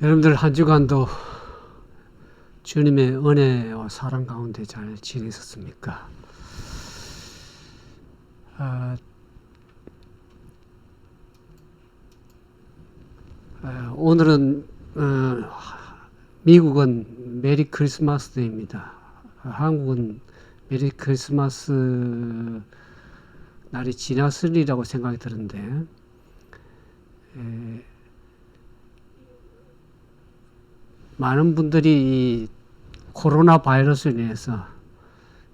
여러분들 한 주간도 주님의 은혜와 사랑 가운데 잘 지내셨습니까? 오늘은 미국은 메리 크리스마스 데이입니다. 한국은 메리 크리스마스 날이 지났으리라고 생각이 드는데 많은 분들이 이 코로나 바이러스로 인해서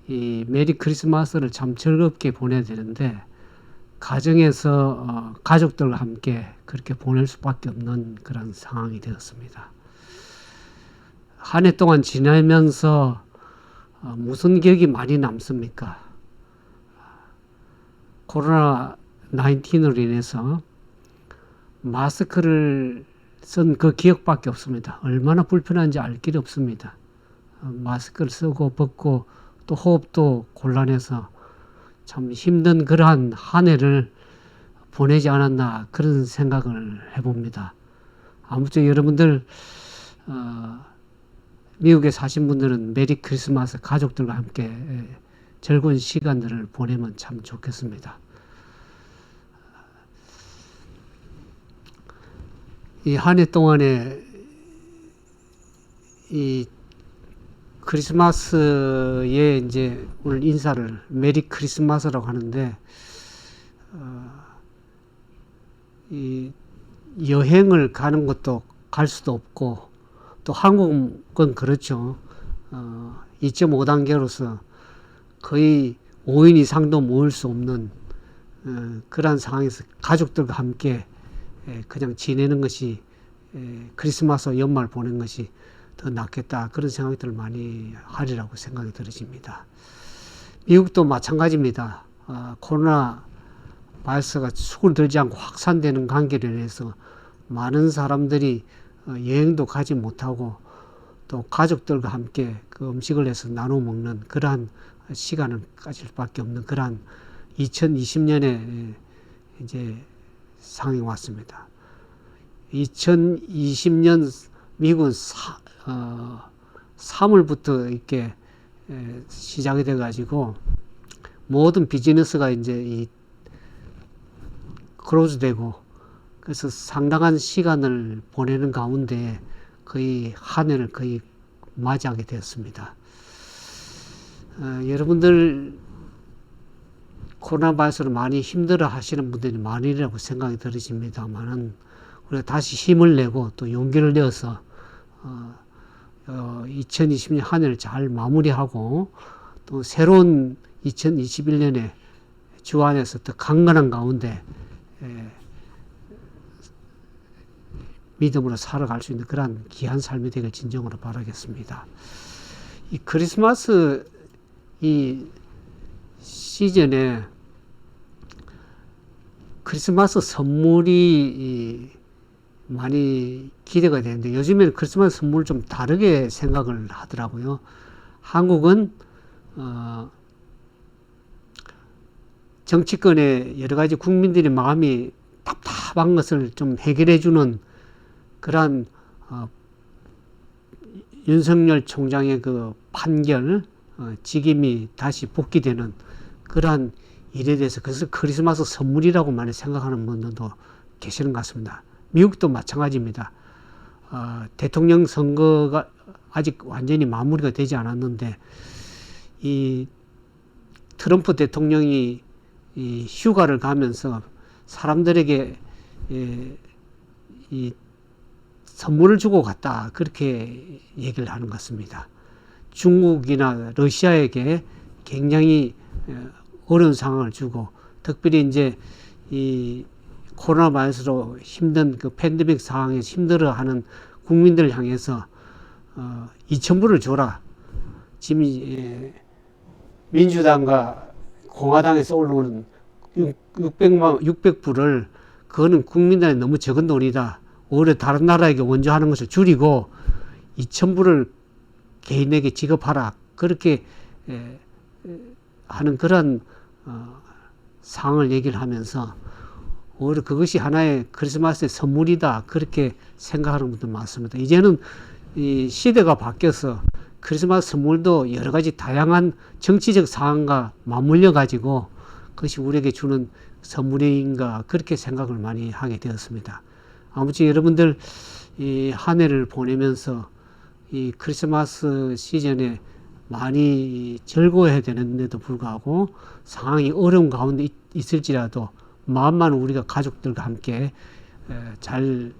이 메리 크리스마스를 참 즐겁게 보내야 되는데 가정에서 가족들과 함께 그렇게 보낼 수밖에 없는 그런 상황이 되었습니다. 한 해 동안 지나면서 무슨 기억이 많이 남습니까? 코로나 19으로 인해서 마스크를 쓴 그 기억밖에 없습니다. 얼마나 불편한지 알 길이 없습니다. 마스크를 쓰고 벗고 또 호흡도 곤란해서 참 힘든 그러한 한 해를 보내지 않았나 그런 생각을 해봅니다. 아무쪼 여러분들 미국에 사신 분들은 메리 크리스마스 가족들과 함께 즐거운 시간들을 보내면 참 좋겠습니다. 이 한 해 동안에 이 크리스마스에 이제 오늘 인사를 메리 크리스마스라고 하는데 이 여행을 가는 것도 갈 수도 없고 또 한국은 그렇죠. 2.5단계로서 거의 5인 이상도 모을 수 없는 그러한 상황에서 가족들과 함께 그냥 지내는 것이 크리스마스 연말 보낸 것이 더 낫겠다 그런 생각들을 많이 하리라고 생각이 들어집니다. 미국도 마찬가지입니다. 코로나 바이러스가 수군들지 않고 확산되는 관계로 인해서 많은 사람들이 여행도 가지 못하고 또 가족들과 함께 그 음식을 해서 나눠 먹는 그러한 시간을 가질 수밖에 없는 그러한 2020년에 이제 상황이 왔습니다. 2020년 미국은 3월부터 이렇게 시작이 돼가지고 모든 비즈니스가 이제 이 클로즈되고 그래서 상당한 시간을 보내는 가운데 거의 한 해를 거의 맞이하게 되었습니다. 여러분들 코로나 바이러스로 많이 힘들어 하시는 분들이 많으리라고 생각이 들으십니다만은 우리가 다시 힘을 내고 또 용기를 내어서 2020년 한 해를 잘 마무리하고 또 새로운 2021년에 주 안에서 더 강건한 가운데 믿음으로 살아갈 수 있는 그런 귀한 삶이 되길 진정으로 바라겠습니다. 이 크리스마스 이 시즌에 크리스마스 선물이 많이 기대가 되는데 요즘에는 크리스마스 선물을 좀 다르게 생각을 하더라고요. 한국은 정치권에 여러 가지 국민들의 마음이 답답한 것을 좀 해결해 주는 그러한 윤석열 총장의 그 판결 직임이 다시 복귀되는 그러한 일에 대해서 그래서 크리스마스 선물이라고 많이 생각하는 분들도 계시는 것 같습니다. 미국도 마찬가지입니다. 대통령 선거가 아직 완전히 마무리가 되지 않았는데 이 트럼프 대통령이 이 휴가를 가면서 사람들에게 이 선물을 주고 갔다 그렇게 얘기를 하는 것 같습니다. 중국이나 러시아에게 굉장히 어려운 상황을 주고 특별히 이제 이 코로나 바이러스로 힘든 그 팬데믹 상황에서 힘들어하는 국민들을 향해서 2,000불을 줘라. 지금 민주당과 공화당에서 올라오는 600불을 그거는 국민들한테 너무 적은 돈이다. 오히려 다른 나라에게 원조하는 것을 줄이고 2,000불을 개인에게 지급하라. 그렇게 하는 그런 상황을 얘기를 하면서 오히려 그것이 하나의 크리스마스의 선물이다, 그렇게 생각하는 분들 많습니다. 이제는 이 시대가 바뀌어서 크리스마스 선물도 여러 가지 다양한 정치적 상황과 맞물려 가지고 그것이 우리에게 주는 선물인가, 그렇게 생각을 많이 하게 되었습니다. 아무튼 여러분들 이 한 해를 보내면서 이 크리스마스 시즌에 많이 즐거워해야 되는데도 불구하고 상황이 어려운 가운데 있을지라도 마음만 우리가 가족들과 함께 잘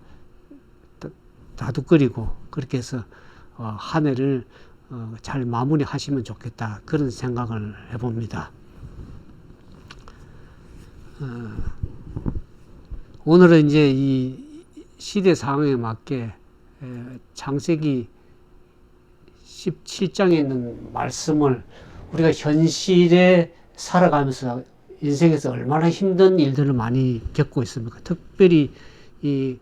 다독거리고 그렇게 해서 한 해를 잘 마무리하시면 좋겠다, 그런 생각을 해봅니다. 오늘은 이제 이 시대 상황에 맞게 창세기 17장에 있는 말씀을 우리가 현실에 살아가면서 인생에서 얼마나 힘든 일들을 많이 겪고 있습니까? 특별히 이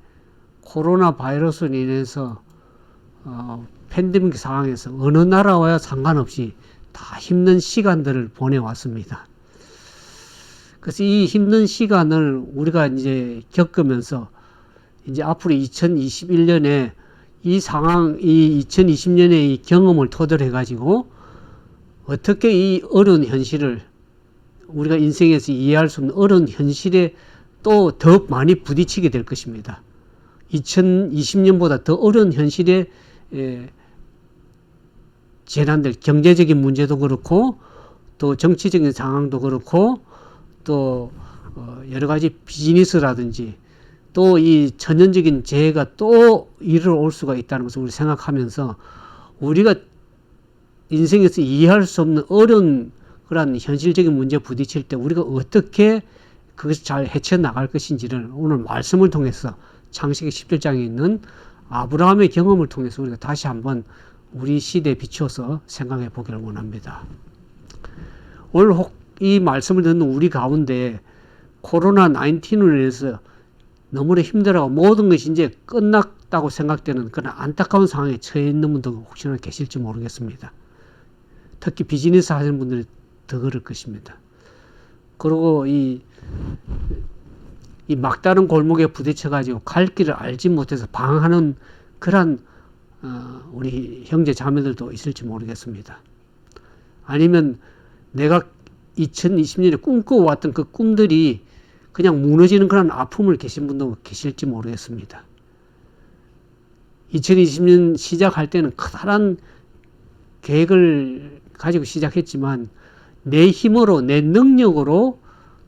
코로나 바이러스로 인해서 팬데믹 상황에서 어느 나라와 상관없이 다 힘든 시간들을 보내왔습니다. 그래서 이 힘든 시간을 우리가 이제 겪으면서 이제 앞으로 2021년에 이 상황, 이 2020년의 이 경험을 토대로 해가지고 어떻게 이 어려운 현실을 우리가 인생에서 이해할 수 없는 어려운 현실에 또 더 많이 부딪히게 될 것입니다. 2020년보다 더 어려운 현실에 재난들, 경제적인 문제도 그렇고 또 정치적인 상황도 그렇고 또 여러 가지 비즈니스라든지 또 이 전형적인 재해가 또 일어올 수가 있다는 것을 우리 생각하면서 우리가 인생에서 이해할 수 없는 어려운 그런 현실적인 문제에 부딪힐 때 우리가 어떻게 그것을 잘 헤쳐나갈 것인지를 오늘 말씀을 통해서 창세기 17장에 있는 아브라함의 경험을 통해서 우리가 다시 한번 우리 시대에 비추어서 생각해 보기를 원합니다. 오늘 이 말씀을 듣는 우리 가운데 코로나 19으로 인해서 너무나 힘들어하고 모든 것이 이제 끝났다고 생각되는 그런 안타까운 상황에 처해 있는 분도 혹시나 계실지 모르겠습니다. 특히 비즈니스 하시는 분들이 더 그럴 것입니다. 그리고 이 막다른 골목에 부딪혀가지고 갈 길을 알지 못해서 방황하는 그런 우리 형제 자매들도 있을지 모르겠습니다. 아니면 내가 2020년에 꿈꿔왔던 그 꿈들이 그냥 무너지는 그런 아픔을 계신 분도 계실지 모르겠습니다. 2020년 시작할 때는 커다란 계획을 가지고 시작했지만 내 힘으로, 내 능력으로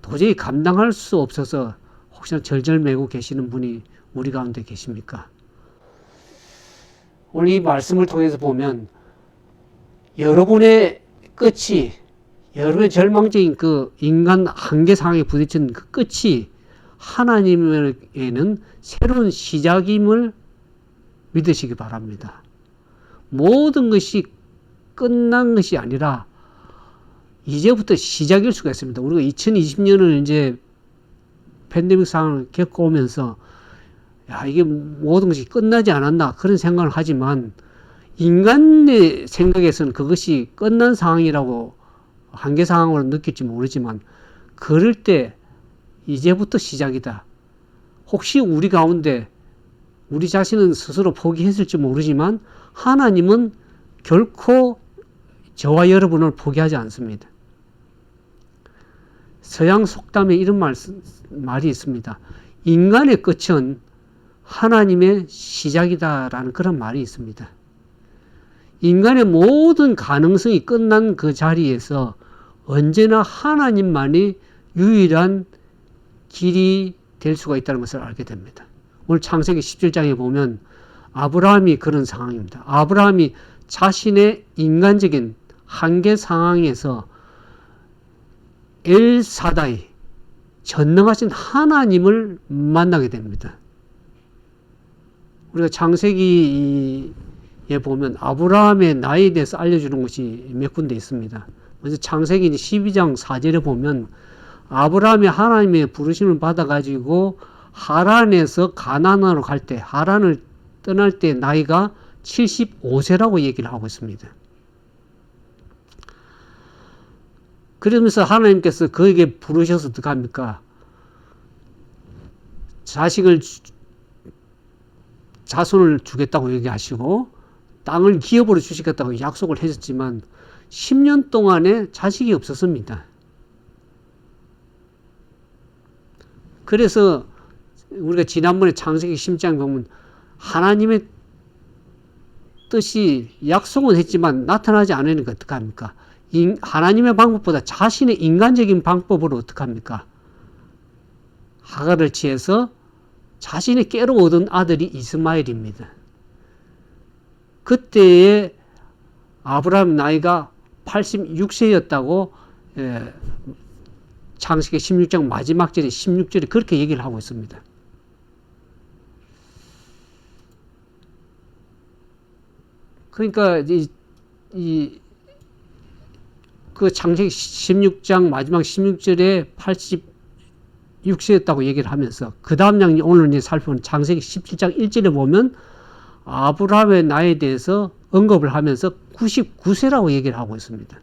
도저히 감당할 수 없어서 혹시나 절절매고 계시는 분이 우리 가운데 계십니까? 오늘 이 말씀을 통해서 보면 여러분의 끝이, 여러분의 절망적인 그 인간 한계 상황에 부딪힌 그 끝이 하나님에게는 새로운 시작임을 믿으시기 바랍니다. 모든 것이 끝난 것이 아니라 이제부터 시작일 수가 있습니다. 우리가 2020년을 이제 팬데믹 상황을 겪어오면서 야, 이게 모든 것이 끝나지 않았나 그런 생각을 하지만 인간의 생각에서는 그것이 끝난 상황이라고 한계 상황으로 느낄지 모르지만 그럴 때 이제부터 시작이다. 혹시 우리 가운데 우리 자신은 스스로 포기했을지 모르지만 하나님은 결코 저와 여러분을 포기하지 않습니다. 서양 속담에 이런 말이 있습니다. 인간의 끝은 하나님의 시작이다라는 그런 말이 있습니다. 인간의 모든 가능성이 끝난 그 자리에서 언제나 하나님만이 유일한 길이 될 수가 있다는 것을 알게 됩니다. 오늘 창세기 17장에 보면 아브라함이 그런 상황입니다. 아브라함이 자신의 인간적인 한계 상황에서 엘사다이, 전능하신 하나님을 만나게 됩니다. 우리가 창세기에 보면 아브라함의 나이에 대해서 알려주는 것이 몇 군데 있습니다. 먼저 창세기 12장 4절에 보면 아브라함이 하나님의 부르심을 받아가지고 하란에서 가나안으로 갈 때, 하란을 떠날 때 나이가 75세라고 얘기를 하고 있습니다. 그러면서 하나님께서 그에게 부르셔서 어떻게 합니까? 자손을 주겠다고 얘기하시고 땅을 기업으로 주시겠다고 약속을 하셨지만 10년 동안에 자식이 없었습니다. 그래서 우리가 지난번에 창세기 10장 보면 하나님의 뜻이 약속은 했지만 나타나지 않으니까 어떡합니까? 하나님의 방법보다 자신의 인간적인 방법으로 어떡합니까? 하갈을 취해서 자신의 깨로 얻은 아들이 이스마엘입니다. 그때의 아브라함 나이가 86세였다고 창세기 16장 마지막 절에 16절에 그렇게 얘기를 하고 있습니다. 그러니까 그 창세기 16장 마지막 16절에 86세였다고 얘기를 하면서 그 다음 장 오늘 이제 살펴본 창세기 17장 1절에 보면 아브라함의 나이에 대해서 언급을 하면서 99세라고 얘기를 하고 있습니다.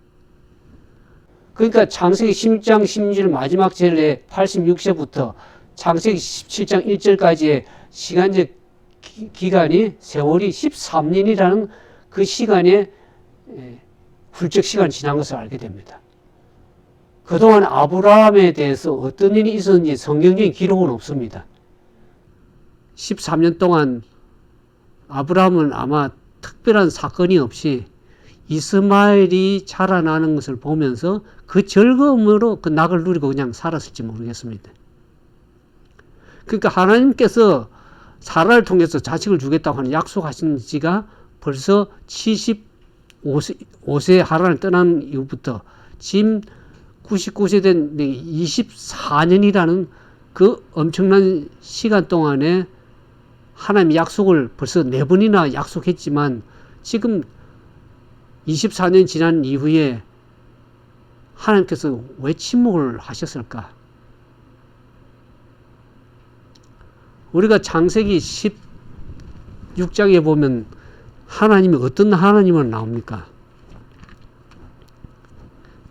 그러니까 창세기 16장 16절 마지막 절에 86세부터 창세기 17장 1절까지의 시간적 기간이 세월이 13년이라는 그 시간에 훌쩍 시간이 지난 것을 알게 됩니다. 그동안 아브라함에 대해서 어떤 일이 있었는지 성경적인 기록은 없습니다. 13년 동안 아브라함은 아마 특별한 사건이 없이 이스마엘이 자라나는 것을 보면서 그 즐거움으로 그 낙을 누리고 그냥 살았을지 모르겠습니다. 그러니까 하나님께서 사라를 통해서 자식을 주겠다고 하는 약속하신 지가 벌써 75세 하란을 떠난 이후부터 지금 99세 된 24년이라는 그 엄청난 시간 동안에 하나님의 약속을 벌써 4번이나 약속했지만 지금 24년 지난 이후에 하나님께서 왜 침묵을 하셨을까? 우리가 창세기 16장에 보면 하나님이 어떤 하나님으로 나옵니까?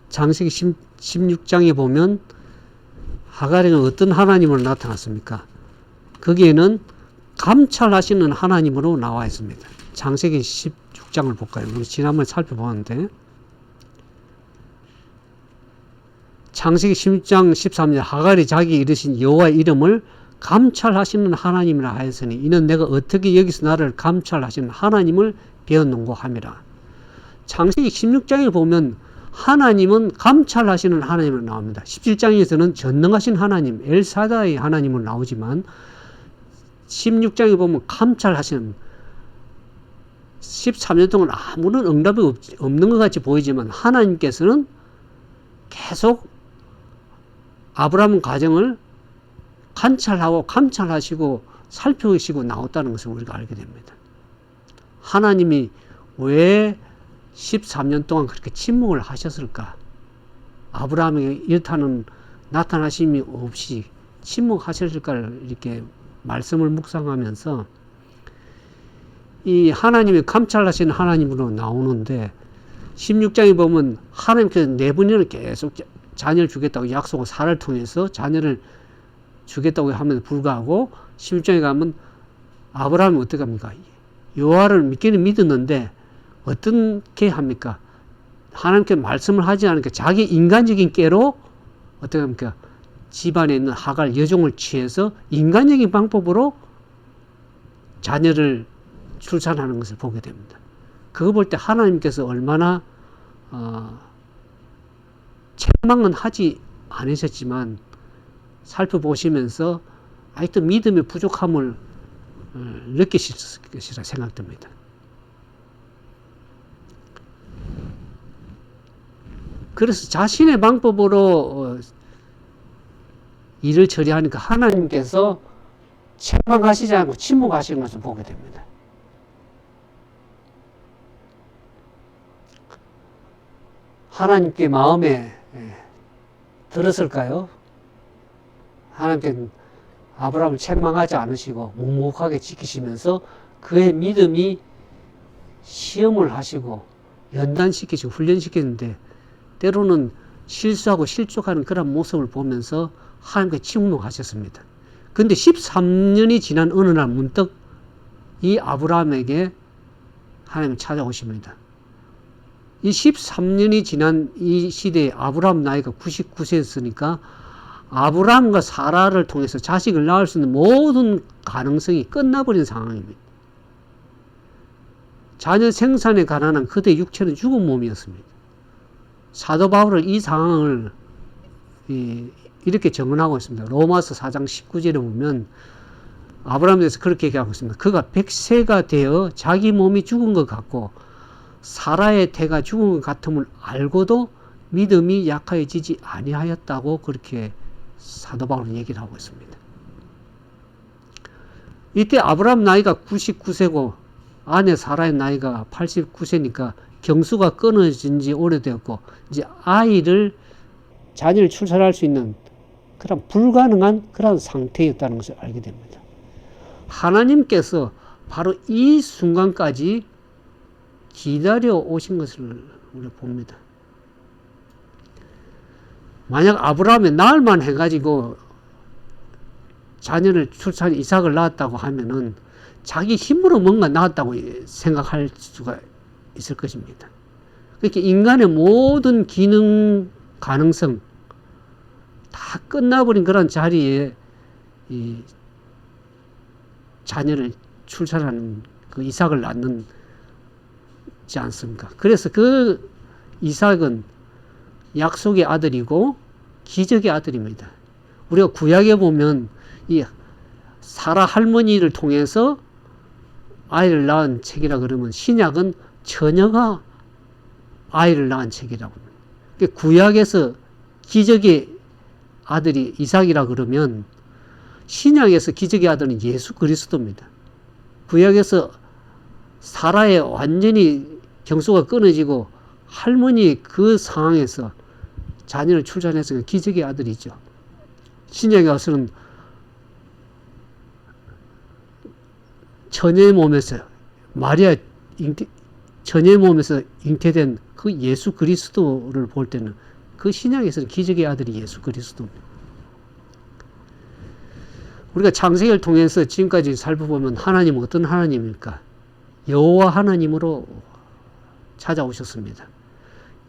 창세기 16장에 보면 하갈에는 어떤 하나님으로 나타났습니까? 거기에는 감찰하시는 하나님으로 나와 있습니다. 창세기 16장을 볼까요? 우리 지난번에 살펴보았는데 창세기 16장 13절 하갈이 자기 이르신 여호와의 이름을 감찰하시는 하나님이라 하였으니 이는 내가 어떻게 여기서 나를 감찰하시는 하나님을 배웠는고 함이라. 창세기 16장에 보면 하나님은 감찰하시는 하나님으로 나옵니다. 17장에서는 전능하신 하나님 엘사다의 하나님으로 나오지만 16장에 보면 감찰하시는 13년 동안 아무런 응답이 없는 것 같이 보이지만 하나님께서는 계속 아브라함 가정을 관찰하고 감찰하시고 살펴보시고 나왔다는 것을 우리가 알게 됩니다. 하나님이 왜 13년 동안 그렇게 침묵을 하셨을까? 아브라함에게 이렇다는 나타나심이 없이 침묵하셨을까를 이렇게 말씀을 묵상하면서 이 하나님이 감찰하시는 하나님으로 나오는데 16장에 보면 하나님께서 4번이나 계속 자녀를 주겠다고 약속을 사라를 통해서 자녀를 주겠다고 하면서 불구하고 16장에 가면 아브라함이 어떻게 합니까? 여호와를 믿기는 믿었는데 어떻게 합니까? 하나님께 말씀을 하지 않으니까 자기 인간적인 깨로 어떻게 합니까? 집안에 있는 하갈 여종을 취해서 인간적인 방법으로 자녀를 출산하는 것을 보게 됩니다. 그거 볼 때 하나님께서 얼마나 책망은 하지 않으셨지만 살펴보시면서 아직도 믿음의 부족함을 느끼실 것이라 생각됩니다. 그래서 자신의 방법으로 일을 처리하니까 하나님께서 책망하시지 않고 침묵하시는 것을 보게 됩니다. 하나님께 마음에 들었을까요? 하나님께 아브라함을 책망하지 않으시고 묵묵하게 지키시면서 그의 믿음이 시험을 하시고 연단시키시고 훈련시키는데 때로는 실수하고 실족하는 그런 모습을 보면서 하나님께 침묵하셨습니다. 근데 13년이 지난 어느 날 문득 이 아브라함에게 하나님이 찾아오십니다. 이 13년이 지난 이 시대에 아브라함 나이가 99세였으니까 아브라함과 사라를 통해서 자식을 낳을 수 있는 모든 가능성이 끝나버린 상황입니다. 자녀 생산에 관한 그대 육체는 죽은 몸이었습니다. 사도 바울은 이 상황을 이렇게 정언하고 있습니다. 로마서 4장 19절에 보면 아브라함에 대해서 그렇게 얘기하고 있습니다. 그가 100세가 되어 자기 몸이 죽은 것 같고 사라의 태가 죽은 것 같음을 알고도 믿음이 약해지지 아니하였다고 그렇게 사도 바울은 얘기를 하고 있습니다. 이때 아브라함 나이가 99세고 아내 사라의 나이가 89세니까 경수가 끊어진 지 오래되었고 이제 자녀를 출산할 수 있는 그런 불가능한 그런 상태였다는 것을 알게 됩니다. 하나님께서 바로 이 순간까지 기다려 오신 것을 우리가 봅니다. 만약 아브라함이 나흘만 해가지고 자녀를 이삭을 낳았다고 하면은 자기 힘으로 뭔가 낳았다고 생각할 수가 있을 것입니다. 그러니까 인간의 모든 기능, 가능성 다 끝나버린 그런 자리에 이 자녀를 출산하는 그 이삭을 낳는지 않습니까? 그래서 그 이삭은 약속의 아들이고 기적의 아들입니다. 우리가 구약에 보면 이 사라 할머니를 통해서 아이를 낳은 책이라 그러면 신약은 처녀가 아이를 낳은 책이라고 합니다. 구약에서 기적의 아들이 이삭이라 그러면 신약에서 기적의 아들은 예수 그리스도입니다. 구약에서 사라의 완전히 경수가 끊어지고 할머니 그 상황에서 자녀를 출산해서 기적의 아들이죠. 신약에 와서는 처녀의 몸에서 처녀의 몸에서 잉태된 그 예수 그리스도를 볼 때는 그 신약에서는 기적의 아들이 예수 그리스도입니다. 우리가 창세기를 통해서 지금까지 살펴보면 하나님은 어떤 하나님입니까? 여호와 하나님으로 찾아오셨습니다.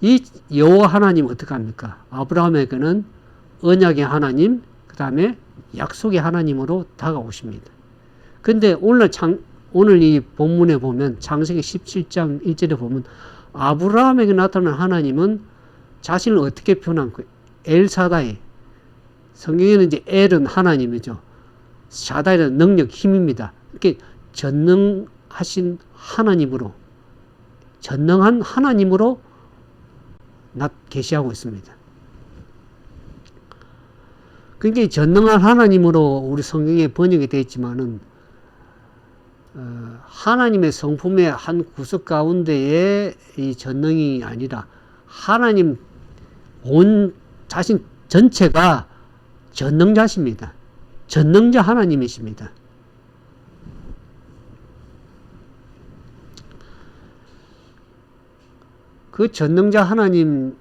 이 여호와 하나님은 어떻게 합니까? 아브라함에게는 언약의 하나님, 그 다음에 약속의 하나님으로 다가오십니다. 근데 오늘 이 본문에 보면 창세기 17장 1절에 보면 아브라함에게 나타난 하나님은 자신을 어떻게 표현한 거예요? 엘사다이. 성경에는 이제 엘은 하나님이죠. 샤다이는 능력, 힘입니다. 이렇게 전능하신 하나님으로, 전능한 하나님으로 계시하고 있습니다. 그러니까 전능한 하나님으로 우리 성경에 번역이 되어 있지만은 하나님의 성품의 한 구석 가운데에 이 전능이 아니라 하나님 온 자신 전체가 전능자십니다. 전능자 하나님이십니다. 그 전능자 하나님이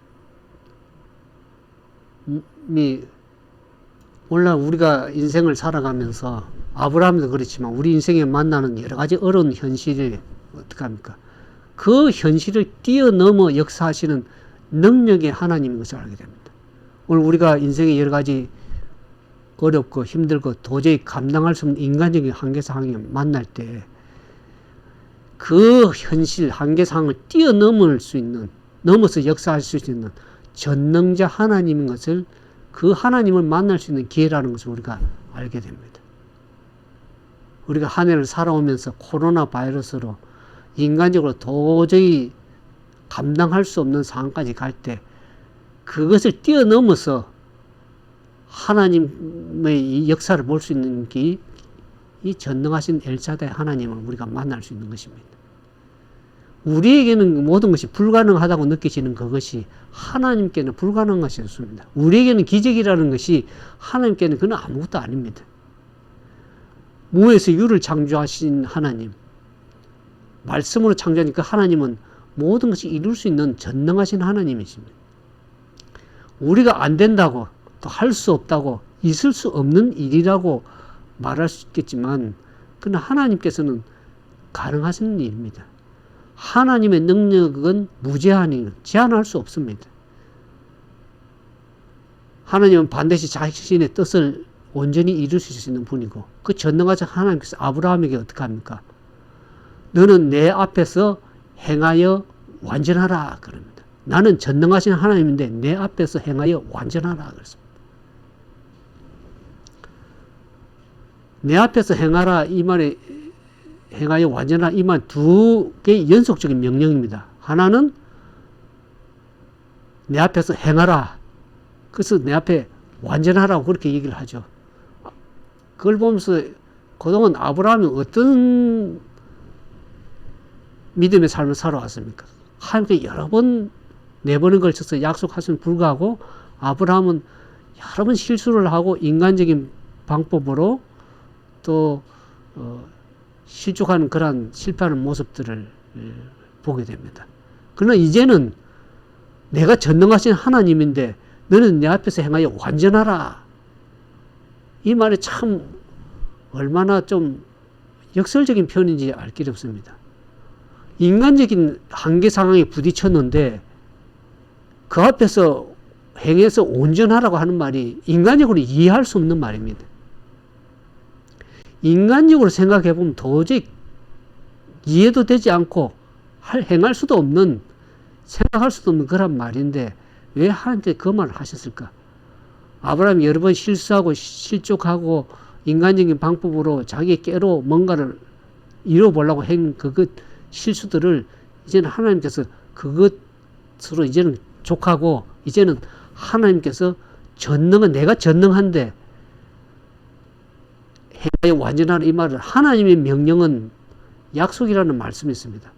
오늘날 우리가 인생을 살아가면서 아브라함도 그렇지만 우리 인생에 만나는 여러 가지 어려운 현실을 어떻게 합니까? 그 현실을 뛰어넘어 역사하시는 능력의 하나님인 것을 알게 됩니다. 오늘 우리가 인생에 여러 가지 어렵고 힘들고 도저히 감당할 수 없는 인간적인 한계사항을 만날 때 그 현실 한계사항을 뛰어넘을 수 있는, 넘어서 역사할 수 있는 전능자 하나님인 것을, 그 하나님을 만날 수 있는 기회라는 것을 우리가 알게 됩니다. 우리가 한 해를 살아오면서 코로나 바이러스로 인간적으로 도저히 감당할 수 없는 상황까지 갈 때 그것을 뛰어넘어서 하나님의 이 역사를 볼 수 있는 게 이 전능하신 엘사다의 하나님을 우리가 만날 수 있는 것입니다. 우리에게는 모든 것이 불가능하다고 느껴지는 그것이 하나님께는 불가능한 것이 없습니다. 우리에게는 기적이라는 것이 하나님께는 그건 아무것도 아닙니다. 무에서 유를 창조하신 하나님, 말씀으로 창조하니까 하나님은 모든 것이 이룰 수 있는 전능하신 하나님이십니다. 우리가 안 된다고, 또 할 수 없다고, 있을 수 없는 일이라고 말할 수 있겠지만, 그러나 하나님께서는 가능하신 일입니다. 하나님의 능력은 무제한이 제한할 수 없습니다. 하나님은 반드시 자신의 뜻을 온전히 이루실 수 있는 분이고, 그 전능하신 하나님께서 아브라함에게 어떻게 합니까? 너는 내 앞에서 행하여 완전하라 그럽니다. 나는 전능하신 하나님인데 내 앞에서 행하여 완전하라 그랬습니다. 내 앞에서 행하라 이 말에 행하여 완전하라 이 말 두 개의 연속적인 명령입니다. 하나는 내 앞에서 행하라. 그래서 내 앞에 완전하라고 그렇게 얘기를 하죠. 그걸 보면서 그동안 아브라함이 어떤 믿음의 삶을 살아왔습니까? 하나님께 여러 번 내보는 걸쳐서 약속하심에 불구하고 아브라함은 여러 번 실수를 하고 인간적인 방법으로 또 실족하는 그런 실패하는 모습들을 보게 됩니다. 그러나 이제는 내가 전능하신 하나님인데 너는 내 앞에서 행하여 완전하라. 이 말이 참 얼마나 좀 역설적인 표현인지 알 길이 없습니다. 인간적인 한계 상황에 부딪혔는데 그 앞에서 행해서 온전하라고 하는 말이 인간적으로 이해할 수 없는 말입니다. 인간적으로 생각해 보면 도저히 이해도 되지 않고 행할 수도 없는, 생각할 수도 없는 그런 말인데 왜 하나님께 그 말을 하셨을까? 아브라함이 여러 번 실수하고 실족하고 인간적인 방법으로 자기 깨로 뭔가를 이뤄보려고 한 그 실수들을 이제는 하나님께서 그것으로 이제는 족하고 이제는 하나님께서 내가 전능한데 행하여 완전하라 이 말을 하나님의 명령은 약속이라는 말씀이 있습니다.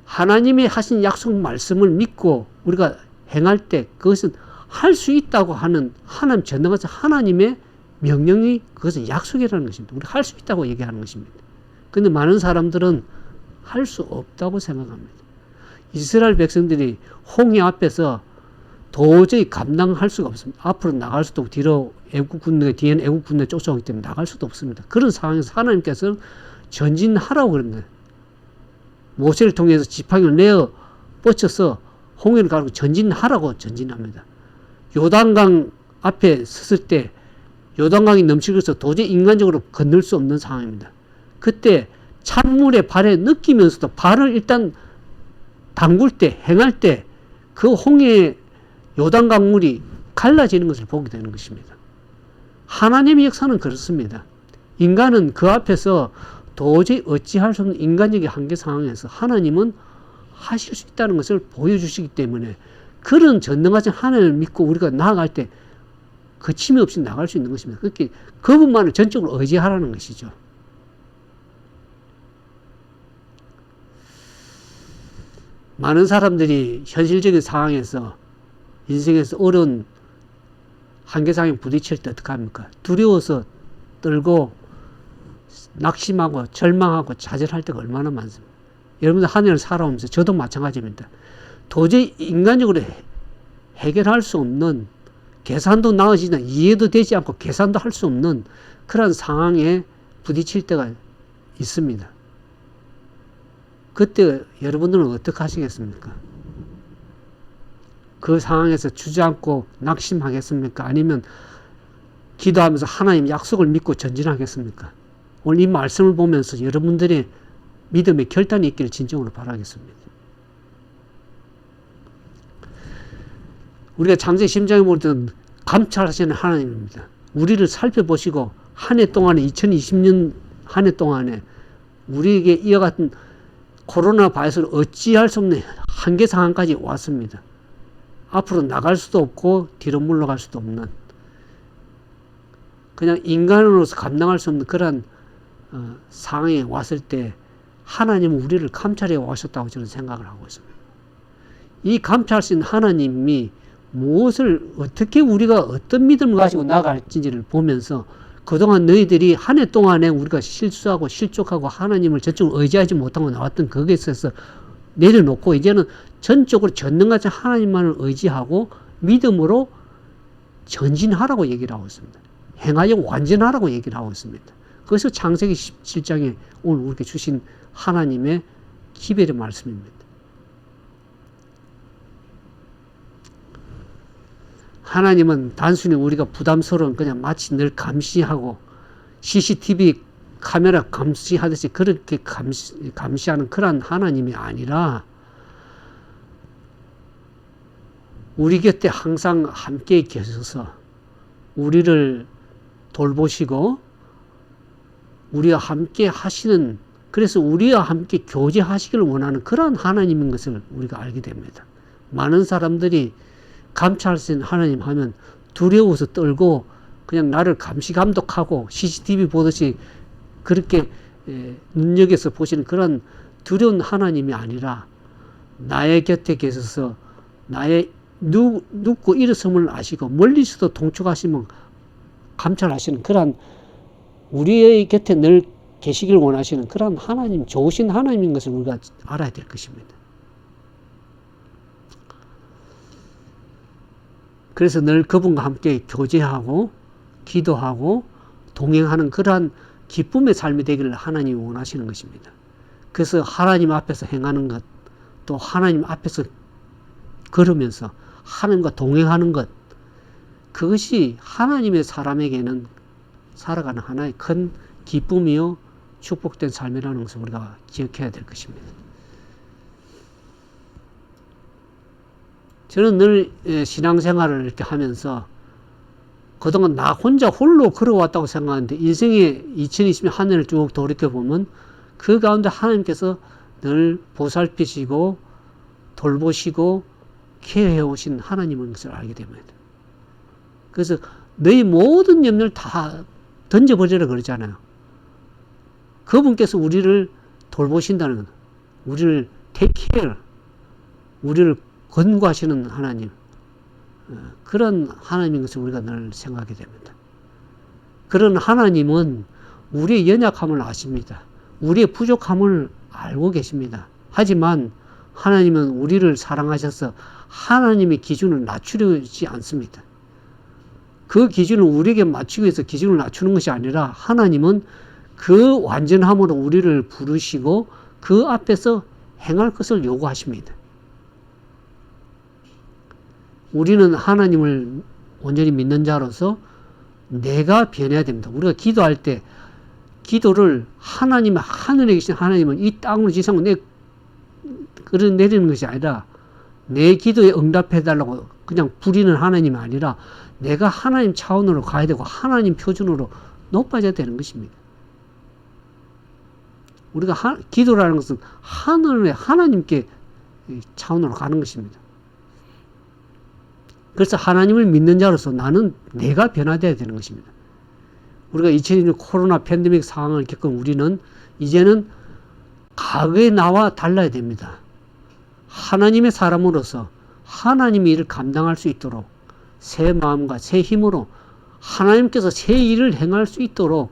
하나님이 하신 약속 말씀을 믿고 우리가 행할 때 그것은 할 수 있다고 하는 하나님 전능하신 하나님의 명령이 그것은 약속이라는 것입니다. 우리가 할 수 있다고 얘기하는 것입니다. 그런데 많은 사람들은 할 수 없다고 생각합니다. 이스라엘 백성들이 홍해 앞에서 도저히 감당할 수가 없습니다. 앞으로 나갈 수도 없고 뒤로 뒤에는 애국 군대 쫓아오기 때문에 나갈 수도 없습니다. 그런 상황에서 하나님께서는 전진하라고 그럽니다. 모세를 통해서 지팡이를 내어 뻗쳐서 홍해를 가르고 전진하라고 전진합니다. 요단강 앞에 섰을 때 요단강이 넘치면서 도저히 인간적으로 건널 수 없는 상황입니다. 그때 찬물에 발에 느끼면서도 발을 일단 담글 때, 행할 때 그 홍해 요단강 물이 갈라지는 것을 보게 되는 것입니다. 하나님의 역사는 그렇습니다. 인간은 그 앞에서 도저히 어찌할 수 없는 인간적인 한계 상황에서 하나님은 하실 수 있다는 것을 보여주시기 때문에 그런 전능하신 하나님을 믿고 우리가 나아갈 때 거침이 없이 나갈 수 있는 것입니다. 그렇게 그분만을 전적으로 의지하라는 것이죠. 많은 사람들이 현실적인 상황에서 인생에서 어려운 한계 상황에 부딪힐 때 어떻게 합니까? 두려워서 떨고 낙심하고 절망하고 좌절할 때가 얼마나 많습니다. 여러분들 한 해를 살아오면서 저도 마찬가지입니다. 도저히 인간적으로 해결할 수 없는, 계산도 나아지지 않고 이해도 되지 않고 계산도 할 수 없는 그런 상황에 부딪힐 때가 있습니다. 그때 여러분들은 어떻게 하시겠습니까? 그 상황에서 주저앉고 낙심하겠습니까? 아니면 기도하면서 하나님 약속을 믿고 전진하겠습니까? 오늘 이 말씀을 보면서 여러분들의 믿음의 결단이 있기를 진정으로 바라겠습니다. 우리가 창세기 10장에 보면 감찰하시는 하나님입니다. 우리를 살펴보시고 한 해 동안에 2020년 한 해 동안에 우리에게 이와 같은 코로나 바이러스를 어찌할 수 없는 한계 상황까지 왔습니다. 앞으로 나갈 수도 없고 뒤로 물러갈 수도 없는, 그냥 인간으로서 감당할 수 없는 그런 상황에 왔을 때 하나님은 우리를 감찰해 오셨다고 저는 생각을 하고 있습니다. 이 감찰하신 하나님이 무엇을 어떻게 우리가 어떤 믿음을 가지고 나갈지를 보면서 그동안 너희들이 한 해 동안에 우리가 실수하고 실족하고 하나님을 전적으로 의지하지 못하고 나왔던 거기에 있어서 내려놓고 이제는 전적으로 전능하신 하나님만을 의지하고 믿음으로 전진하라고 얘기를 하고 있습니다. 행하여 완전하라고 얘기를 하고 있습니다. 그래서 창세기 17장에 오늘 우리에게 주신 하나님의 기별의 말씀입니다. 하나님은 단순히 우리가 부담스러운 그냥 마치 늘 감시하고 CCTV 카메라 감시하듯이 그렇게 감시하는 그런 하나님이 아니라 우리 곁에 항상 함께 계셔서 우리를 돌보시고 우리와 함께 하시는, 그래서 우리와 함께 교제하시기를 원하는 그런 하나님인 것을 우리가 알게 됩니다. 많은 사람들이 감찰할 수 있는 하나님 하면 두려워서 떨고 그냥 나를 감시 감독하고 CCTV 보듯이 그렇게 눈여겨서 보시는 그런 두려운 하나님이 아니라 나의 곁에 계셔서 나의 눕고 일어섬을 아시고 멀리서도 동촉하시면 감찰하시는 그런 우리의 곁에 늘 계시길 원하시는 그런 하나님, 좋으신 하나님인 것을 우리가 알아야 될 것입니다. 그래서 늘 그분과 함께 교제하고 기도하고 동행하는 그러한 기쁨의 삶이 되기를 하나님이 원하시는 것입니다. 그래서 하나님 앞에서 행하는 것, 또 하나님 앞에서 걸으면서 하나님과 동행하는 것, 그것이 하나님의 사람에게는 살아가는 하나의 큰 기쁨이요 축복된 삶이라는 것을 우리가 기억해야 될 것입니다. 저는 늘 신앙생활을 이렇게 하면서 그동안 나 혼자 홀로 걸어왔다고 생각하는데 인생의 2020년 한 해를 쭉 돌이켜보면 그 가운데 하나님께서 늘 보살피시고 돌보시고 케어해 오신 하나님인 것을 알게 됩니다. 그래서 너희 모든 염려를 다 던져버리라 그러잖아요. 그분께서 우리를 돌보신다는 것, 우리를 take care, 우리를 권고하시는 하나님, 그런 하나님인 것을 우리가 늘 생각하게 됩니다. 그런 하나님은 우리의 연약함을 아십니다. 우리의 부족함을 알고 계십니다. 하지만 하나님은 우리를 사랑하셔서 하나님의 기준을 낮추려지 않습니다. 그 기준을 우리에게 맞추기 위해서 기준을 낮추는 것이 아니라 하나님은 그 완전함으로 우리를 부르시고 그 앞에서 행할 것을 요구하십니다. 우리는 하나님을 온전히 믿는 자로서 내가 변해야 됩니다. 우리가 기도할 때 기도를 하나님의 하늘에 계신 하나님은 이 땅으로 지상으로 내리는 것이 아니라 내 기도에 응답해달라고 그냥 부리는 하나님이 아니라 내가 하나님 차원으로 가야 되고 하나님 표준으로 높아져야 되는 것입니다. 우리가 기도라는 것은 하늘에 하나님께 차원으로 가는 것입니다. 그래서 하나님을 믿는 자로서 나는 내가 변화되어야 되는 것입니다. 우리가 2020년 코로나 팬데믹 상황을 겪은 우리는 이제는 과거의 나와 달라야 됩니다. 하나님의 사람으로서 하나님의 일을 감당할 수 있도록 새 마음과 새 힘으로 하나님께서 새 일을 행할 수 있도록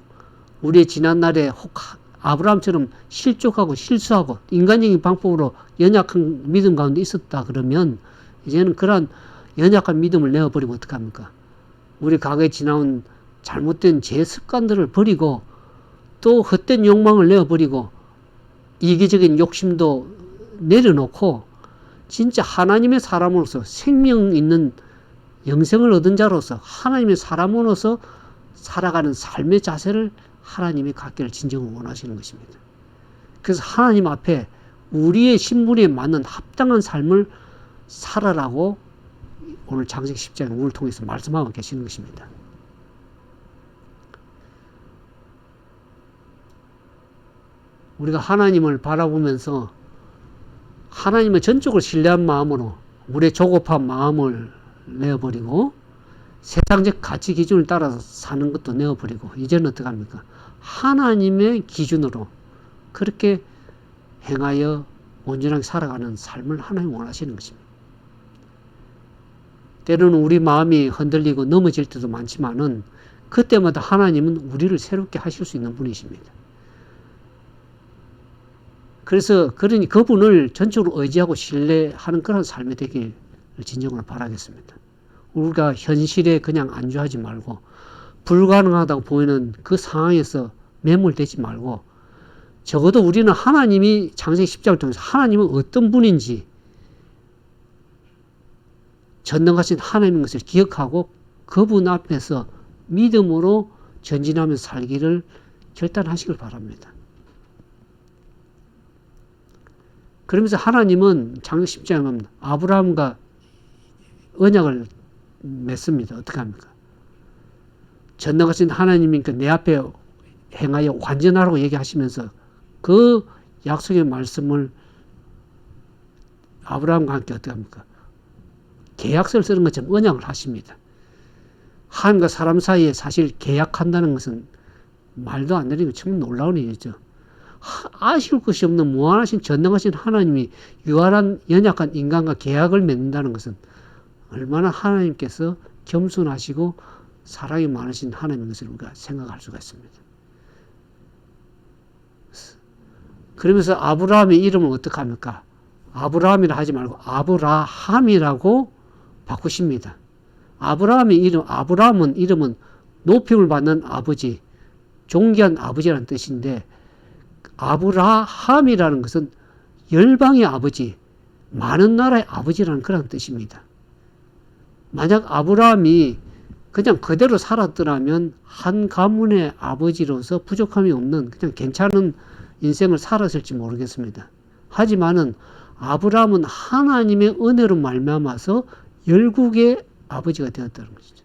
우리의 지난날에 혹 아브라함처럼 실족하고 실수하고 인간적인 방법으로 연약한 믿음 가운데 있었다 그러면 이제는 그러한 연약한 믿음을 내어버리면 어떡합니까? 우리 과거에 지나온 잘못된 제 습관들을 버리고 또 헛된 욕망을 내어버리고 이기적인 욕심도 내려놓고 진짜 하나님의 사람으로서 생명 있는 영생을 얻은 자로서 하나님의 사람으로서 살아가는 삶의 자세를 하나님이 갖기를 진정으로 원하시는 것입니다. 그래서 하나님 앞에 우리의 신분에 맞는 합당한 삶을 살아라고 오늘 창세기 10장에 우리를 통해서 말씀하고 계시는 것입니다. 우리가 하나님을 바라보면서 하나님을 전적으로 신뢰한 마음으로 우리의 조급한 마음을 내어버리고 세상적 가치 기준을 따라서 사는 것도 내어버리고 이제는 어떻게 합니까? 하나님의 기준으로 그렇게 행하여 온전하게 살아가는 삶을 하나님 원하시는 것입니다. 때로는 우리 마음이 흔들리고 넘어질 때도 많지만은 그때마다 하나님은 우리를 새롭게 하실 수 있는 분이십니다. 그래서 그러니 그분을 전적으로 의지하고 신뢰하는 그런 삶이 되길 진정으로 바라겠습니다. 우리가 현실에 그냥 안주하지 말고 불가능하다고 보이는 그 상황에서 매몰되지 말고 적어도 우리는 하나님이 창세기 10장을 통해서 하나님은 어떤 분인지 전능하신 하나님인 것을 기억하고 그분 앞에서 믿음으로 전진하면서 살기를 결단하시길 바랍니다. 그러면서 하나님은 창세기 10장에 보면 아브라함과 언약을 맺습니다. 어떻게 합니까? 전능하신 하나님이니까 내 앞에 행하여 완전하라고 얘기하시면서 그 약속의 말씀을 아브라함과 함께 어떻게 합니까? 계약서를 쓰는 것처럼 언약을 하십니다. 하나님과 사람 사이에 사실 계약한다는 것은 말도 안 되는 게 참 놀라운 일이죠. 아실 것이 없는 무한하신 전능하신 하나님이 유한한 연약한 인간과 계약을 맺는다는 것은 얼마나 하나님께서 겸손하시고 사랑이 많으신 하나님인 것을 우리가 생각할 수가 있습니다. 그러면서 아브라함의 이름은 어떻게 합니까? 아브라함이라 하지 말고 아브라함이라고 바꾸십니다. 아브라함의 이름, 아브라함은 이름은 높임을 받는 아버지, 존귀한 아버지라는 뜻인데 아브라함이라는 것은 열방의 아버지, 많은 나라의 아버지라는 그런 뜻입니다. 만약 아브라함이 그냥 그대로 살았더라면 한 가문의 아버지로서 부족함이 없는 그냥 괜찮은 인생을 살았을지 모르겠습니다. 하지만은 아브라함은 하나님의 은혜로 말미암아서 열국의 아버지가 되었다는 것이죠.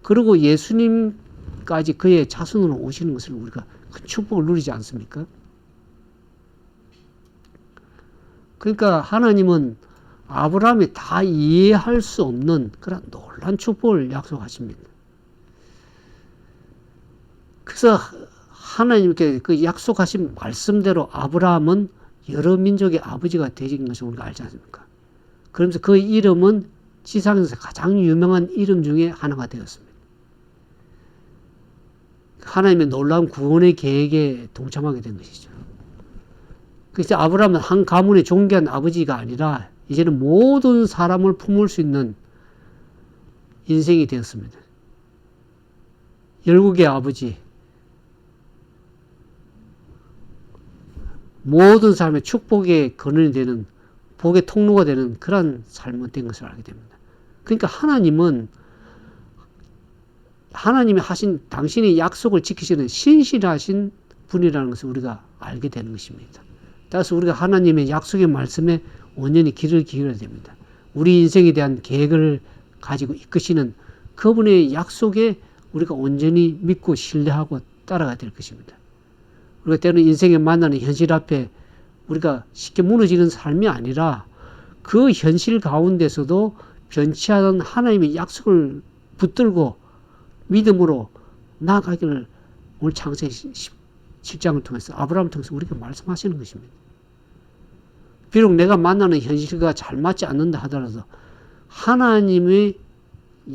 그리고 예수님까지 그의 자손으로 오시는 것을 우리가 큰 축복을 누리지 않습니까? 그러니까 하나님은 아브라함이 다 이해할 수 없는 그런 놀란 축복을 약속하십니다. 그래서 하나님께 그 약속하신 말씀대로 아브라함은 여러 민족의 아버지가 되신 것을 우리가 알지 않습니까? 그러면서 그 이름은 지상에서 가장 유명한 이름 중에 하나가 되었습니다. 하나님의 놀라운 구원의 계획에 동참하게 된 것이죠. 그래서 아브라함은 한 가문의 존귀한 아버지가 아니라 이제는 모든 사람을 품을 수 있는 인생이 되었습니다. 열국의 아버지, 모든 사람의 축복의 근원이 되는, 복의 통로가 되는 그런 삶을 된 것을 알게 됩니다. 그러니까 하나님이 하신 당신의 약속을 지키시는 신실하신 분이라는 것을 우리가 알게 되는 것입니다. 따라서 우리가 하나님의 약속의 말씀에 온전히 귀를 기울여야 됩니다. 우리 인생에 대한 계획을 가지고 이끄시는 그분의 약속에 우리가 온전히 믿고 신뢰하고 따라가야 될 것입니다. 우리가 때로는 인생에 만나는 현실 앞에 우리가 쉽게 무너지는 삶이 아니라 그 현실 가운데서도 변치 않은 하나님의 약속을 붙들고 믿음으로 나아가기를 오늘 창세기 17장을 통해서 아브라함을 통해서 우리가 말씀하시는 것입니다. 비록 내가 만나는 현실과 잘 맞지 않는다 하더라도 하나님의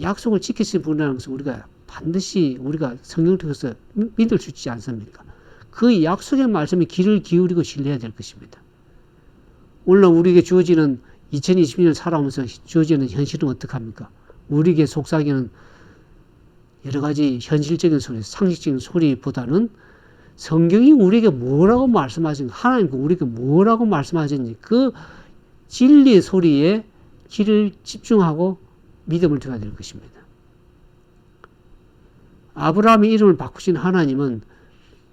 약속을 지키신 분이라는 것을 우리가 반드시 우리가 성경을 통해서 믿을 수 있지 않습니까? 그 약속의 말씀에 귀를 기울이고 신뢰해야 될 것입니다. 오늘 우리에게 주어지는 2020년 살아오면서 주어지는 현실은 어떻게 합니까? 우리에게 속삭이는 여러 가지 현실적인 소리, 상식적인 소리보다는 성경이 우리에게 뭐라고 말씀하시는지, 하나님께 우리에게 뭐라고 말씀하시는지 그 진리의 소리에 귀를 집중하고 믿음을 둬야 될 것입니다. 아브라함의 이름을 바꾸신 하나님은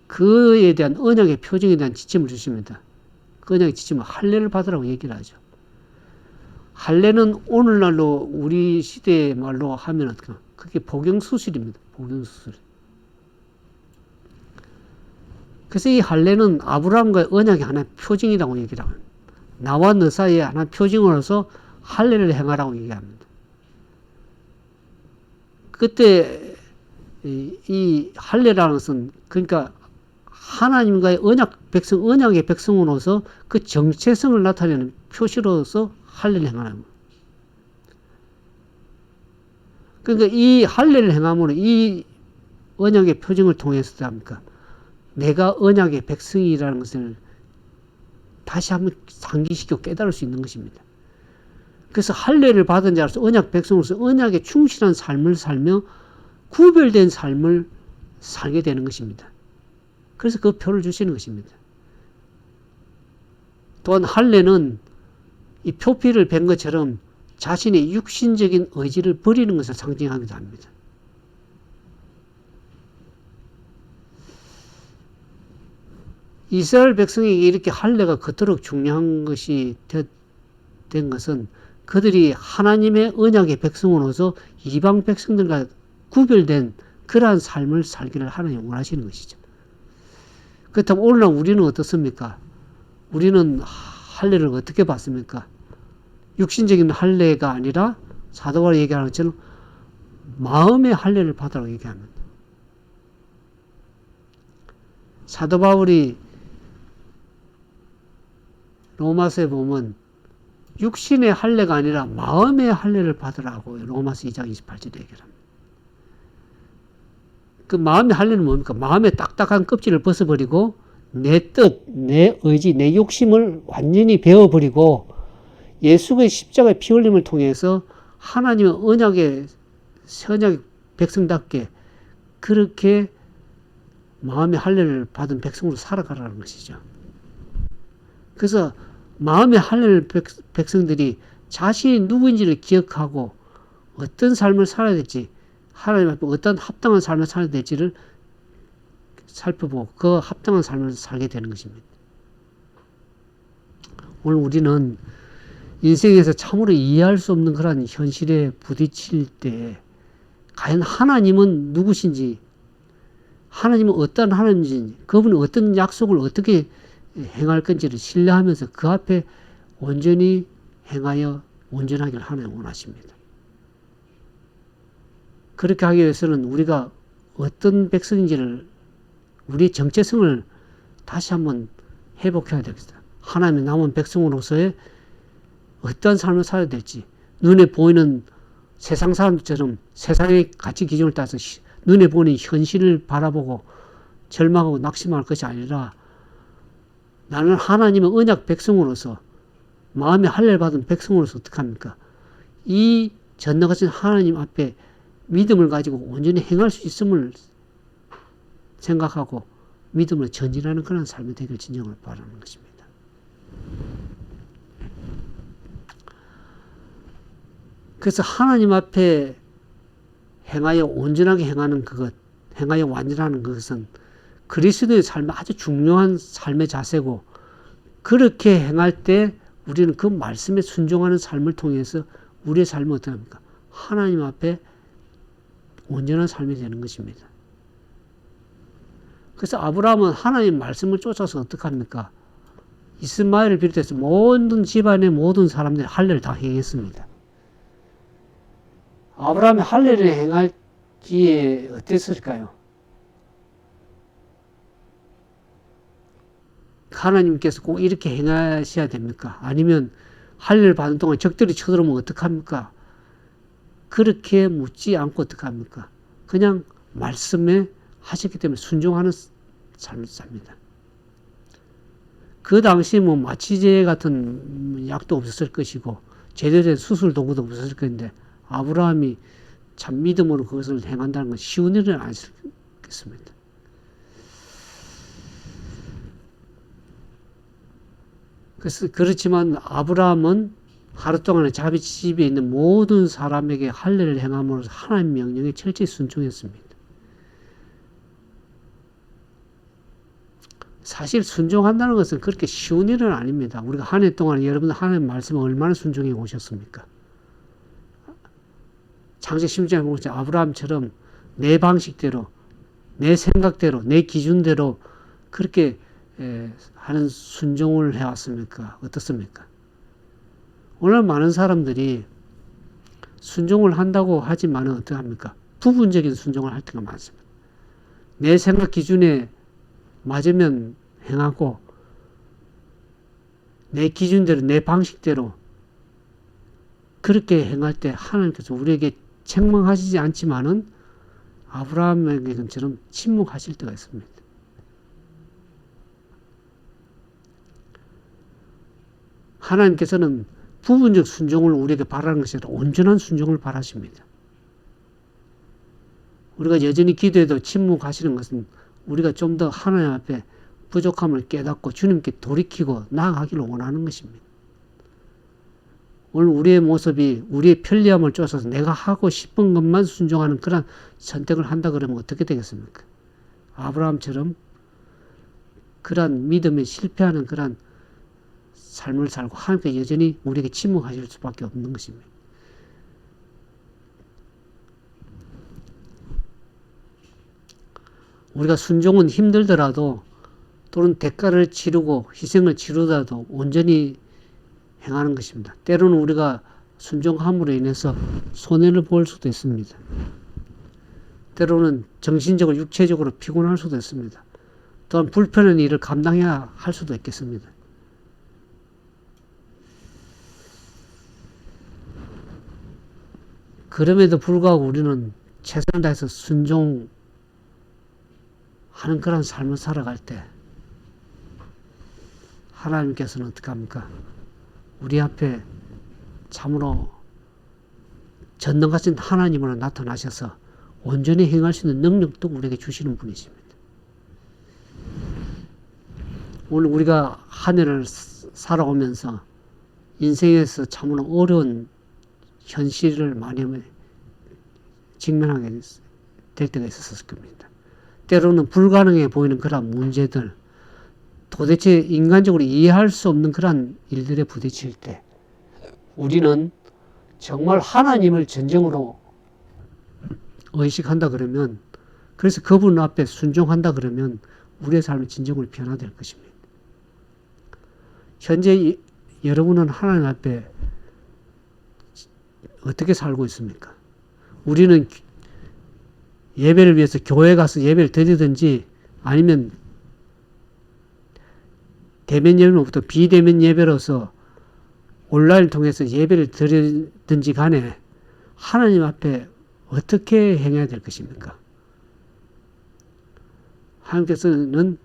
그에 대한 언약의 표징에 대한 지침을 주십니다. 그 언약의 지침은 할례를 받으라고 얘기를 하죠. 할례는 오늘날로 우리 시대의 말로 하면 어떻게 그게 복용수술입니다. 복용수술. 그래서 이 할례는 아브라함과의 언약의 하나의 표징이라고 얘기를 합니다. 나와 너 사이에 하나의 표징으로서 할례를 행하라고 얘기합니다. 그때 이 할례라는 것은 그러니까 하나님과의 언약의 백성으로서 그 정체성을 나타내는 표시로서 할례를 행하는 거예요. 그러니까 이 할례를 행함으로 이 언약의 표징을 통해서 합니까? 내가 언약의 백성이라는 것을 다시 한번 상기시켜 깨달을 수 있는 것입니다. 그래서 할례를 받은 자로서 언약 백성으로서 언약에 충실한 삶을 살며 구별된 삶을 살게 되는 것입니다. 그래서 그 표를 주시는 것입니다. 또한 할례는 이 표피를 벤 것처럼 자신의 육신적인 의지를 버리는 것을 상징하기도 합니다. 이스라엘 백성에게 이렇게 할례가 그토록 중요한 것이 된 것은 그들이 하나님의 언약의 백성으로서 이방 백성들과 구별된 그러한 삶을 살기를 하나님 원하시는 것이죠. 그렇다면 오늘날 우리는 어떻습니까? 우리는 할례를 어떻게 받습니까? 육신적인 할례가 아니라 사도 바울이 얘기하는 것처럼 마음의 할례를 받으라고 얘기합니다. 사도 바울이 로마서에 보면 육신의 할례가 아니라 마음의 할례를 받으라고 로마서 2장 28절에 얘기합니다. 그 마음의 할례는 뭡니까? 마음의 딱딱한 껍질을 벗어버리고 내 뜻, 내 의지, 내 욕심을 완전히 베어버리고 예수의 십자가의 피 흘림을 통해서 하나님의 언약의 선약 백성답게 그렇게 마음의 할례를 받은 백성으로 살아가라는 것이죠. 그래서 마음의 할례를 백성들이 자신이 누구인지를 기억하고 어떤 삶을 살아야 될지 하나님 앞에 어떤 합당한 삶을 살아야 될지를 살펴보고 그 합당한 삶을 살게 되는 것입니다. 오늘 우리는 인생에서 참으로 이해할 수 없는 그런 현실에 부딪힐 때 과연 하나님은 누구신지, 하나님은 어떤 하나님인지, 그분은 어떤 약속을 어떻게 행할 건지를 신뢰하면서 그 앞에 온전히 행하여 온전하기를 하나님 원하십니다. 그렇게 하기 위해서는 우리가 어떤 백성인지를 우리의 정체성을 다시 한번 회복해야 되겠다. 하나님의 남은 백성으로서의 어떤 삶을 살아야 될지 눈에 보이는 세상 사람들처럼 세상의 가치 기준을 따라서 눈에 보이는 현실을 바라보고 절망하고 낙심할 것이 아니라 나는 하나님의 언약 백성으로서 마음의 할례를 받은 백성으로서 어떻게 합니까? 이 전능하신 하나님 앞에 믿음을 가지고 온전히 행할 수 있음을 생각하고 믿음을 전진하는 그런 삶이 되길 진정으로 바라는 것입니다. 그래서 하나님 앞에 행하여 온전하게 행하는 그것, 행하여 완전하는 그것은 그리스도의 삶의 아주 중요한 삶의 자세고 그렇게 행할 때 우리는 그 말씀에 순종하는 삶을 통해서 우리의 삶은 어떻게 합니까? 하나님 앞에 온전한 삶이 되는 것입니다. 그래서 아브라함은 하나님 말씀을 쫓아서 어떻게 합니까? 이스마엘을 비롯해서 모든 집안의 모든 사람들이 할례를 다 행했습니다. 아브라함이 할례를 행할기에 어땠을까요? 하나님께서 꼭 이렇게 행하셔야 됩니까? 아니면 할례를 받은 동안 적들이 쳐들어오면 어떡합니까? 그렇게 묻지 않고 어떡합니까? 그냥 말씀에 하셨기 때문에 순종하는 삶을 삽니다. 그 당시 뭐 마취제 같은 약도 없었을 것이고 제대로 된 수술 도구도 없었을 건데 아브라함이 참 믿음으로 그것을 행한다는 건 쉬운 일은 아니었겠습니다. 그렇지만 아브라함은 하루 동안에 자기 집에 있는 모든 사람에게 할례를 행함으로써 하나님 명령에 철저히 순종했습니다. 사실 순종한다는 것은 그렇게 쉬운 일은 아닙니다. 우리가 한 해 동안 여러분들 하나님 말씀에 얼마나 순종해 오셨습니까? 창세기 10장에 보면 아브라함처럼 내 방식대로, 내 생각대로, 내 기준대로 그렇게 하는 순종을 해왔습니까? 어떻습니까? 오늘 많은 사람들이 순종을 한다고 하지만 어떻게 합니까? 부분적인 순종을 할 때가 많습니다. 내 생각 기준에 맞으면 행하고 내 기준대로 내 방식대로 그렇게 행할 때 하나님께서 우리에게 책망하시지 않지만은 아브라함에게처럼 침묵하실 때가 있습니다. 하나님께서는 부분적 순종을 우리에게 바라는 것이 아니라 온전한 순종을 바라십니다. 우리가 여전히 기도해도 침묵하시는 것은 우리가 좀 더 하나님 앞에 부족함을 깨닫고 주님께 돌이키고 나아가기를 원하는 것입니다. 오늘 우리의 모습이 우리의 편리함을 쫓아서 내가 하고 싶은 것만 순종하는 그런 선택을 한다 그러면 어떻게 되겠습니까? 아브라함처럼 그러한 믿음에 실패하는 그러한 삶을 살고 하나님께 여전히 우리에게 침묵하실 수밖에 없는 것입니다. 우리가 순종은 힘들더라도 또는 대가를 치르고 희생을 치르더라도 온전히 행하는 것입니다. 때로는 우리가 순종함으로 인해서 손해를 볼 수도 있습니다. 때로는 정신적으로 육체적으로 피곤할 수도 있습니다. 또한 불편한 일을 감당해야 할 수도 있겠습니다. 그럼에도 불구하고 우리는 최선을 다해서 순종하는 그런 삶을 살아갈 때 하나님께서는 어떻게 합니까? 우리 앞에 참으로 전능하신 하나님으로 나타나셔서 온전히 행할 수 있는 능력도 우리에게 주시는 분이십니다. 오늘 우리가 한 해를 살아오면서 인생에서 참으로 어려운 현실을 많이 직면하게 될 때가 있었을 겁니다. 때로는 불가능해 보이는 그런 문제들, 도대체 인간적으로 이해할 수 없는 그런 일들에 부딪힐 때 우리는 정말 하나님을 전적으로 의식한다 그러면, 그래서 그분 앞에 순종한다 그러면 우리의 삶이 진정으로 변화될 것입니다. 현재 여러분은 하나님 앞에 어떻게 살고 있습니까? 우리는 예배를 위해서 교회 가서 예배를 드리든지 아니면 대면 예배로부터 비대면 예배로서 온라인을 통해서 예배를 드리든지 간에 하나님 앞에 어떻게 행해야 될 것입니까? 하나님께서는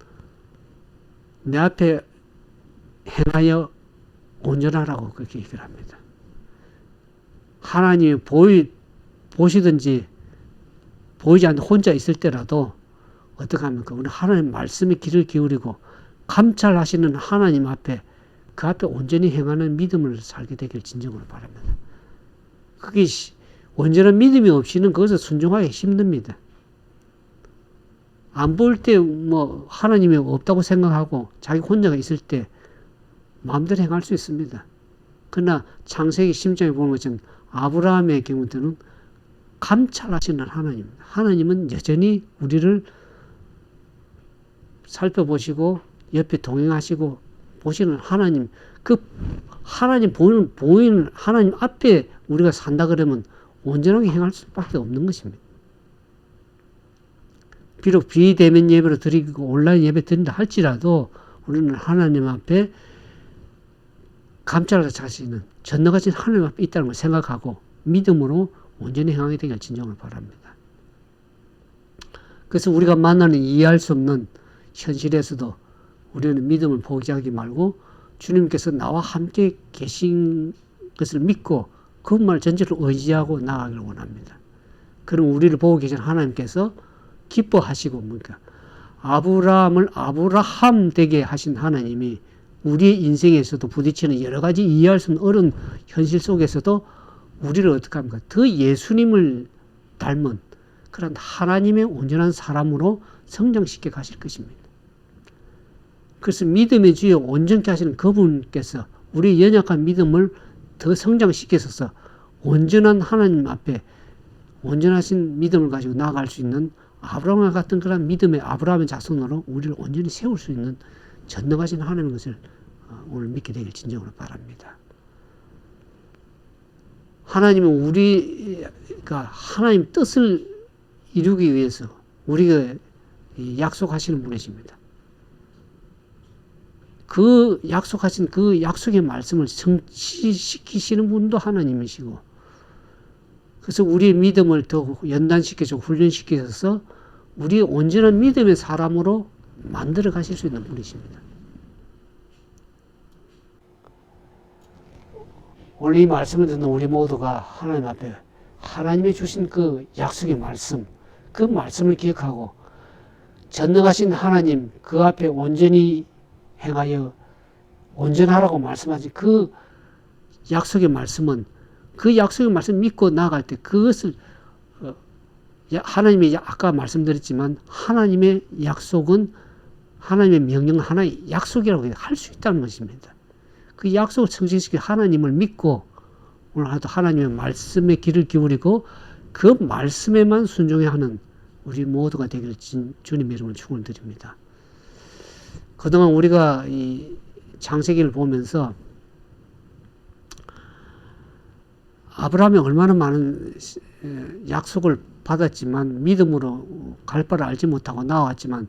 내 앞에 행하여 온전하라고 그렇게 얘기를 합니다. 하나님이 보시든지 보이지 않는 혼자 있을 때라도 어떻게 합니까? 우리 하나님 말씀에 귀를 기울이고 감찰하시는 하나님 앞에 그 앞에 온전히 행하는 믿음을 살게 되길 진정으로 바랍니다. 그게 온전한 믿음이 없이는 그것을 순종하기 힘듭니다. 안 볼 때 뭐 하나님이 없다고 생각하고 자기 혼자가 있을 때 마음대로 행할 수 있습니다. 그러나 창세기 10장에 보는 것처럼 아브라함의 경우에는 감찰하시는 하나님입니다. 하나님은 여전히 우리를 살펴보시고 옆에 동행하시고 보시는 하나님, 그 하나님 보이는 하나님 앞에 우리가 산다 그러면 온전하게 행할 수밖에 없는 것입니다. 비록 비대면 예배로 드리고 온라인 예배 드린다 할지라도 우리는 하나님 앞에 감찰하시는 전능하신 하나님 앞에 있다는 걸 생각하고 믿음으로 온전히 행하게 되길 진정을 바랍니다. 그래서 우리가 만나는 이해할 수 없는 현실에서도 우리는 믿음을 포기하지 말고 주님께서 나와 함께 계신 것을 믿고 그것만을 전체로 의지하고 나아가기를 원합니다. 그럼 우리를 보고 계신 하나님께서 기뻐하시고 뭡니까? 아브라함을 아브라함 되게 하신 하나님이 우리의 인생에서도 부딪히는 여러 가지 이해할 수 없는 어려운 현실 속에서도 우리를 어떻게 합니까? 더 예수님을 닮은 그런 하나님의 온전한 사람으로 성장시켜 가실 것입니다. 그래서 믿음의 주여 온전케 하시는 그분께서 우리의 연약한 믿음을 더 성장시켜서 온전한 하나님 앞에 온전하신 믿음을 가지고 나아갈 수 있는 아브라함과 같은 그런 믿음의 아브라함의 자손으로 우리를 온전히 세울 수 있는 전능하신 하나님의 것을 오늘 믿게 되길 진정으로 바랍니다. 하나님은 우리가 하나님 뜻을 이루기 위해서 우리가 약속하시는 분이십니다. 그 약속하신 그 약속의 말씀을 성취시키시는 분도 하나님이시고, 그래서 우리의 믿음을 더 연단시켜서 훈련시켜서 우리의 온전한 믿음의 사람으로 만들어 가실 수 있는 분이십니다. 오늘 이 말씀을 듣는 우리 모두가 하나님 앞에 하나님이 주신 그 약속의 말씀, 그 말씀을 기억하고 전능하신 하나님 그 앞에 온전히 행하여 온전하라고 말씀하신 그 약속의 말씀은 그 약속의 말씀 믿고 나아갈 때 그것을 하나님의 아까 말씀드렸지만 하나님의 약속은 하나님의 명령 하나의 약속이라고 할 수 있다는 것입니다. 그 약속을 성취시켜 하나님을 믿고 오늘 하도 하나님의 말씀에 귀를 기울이고 그 말씀에만 순종해야 하는 우리 모두가 되기를 주님의 이름으로 축원드립니다. 그동안 우리가 이 창세기를 보면서 아브라함이 얼마나 많은 약속을 받았지만 믿음으로 갈 바를 알지 못하고 나왔지만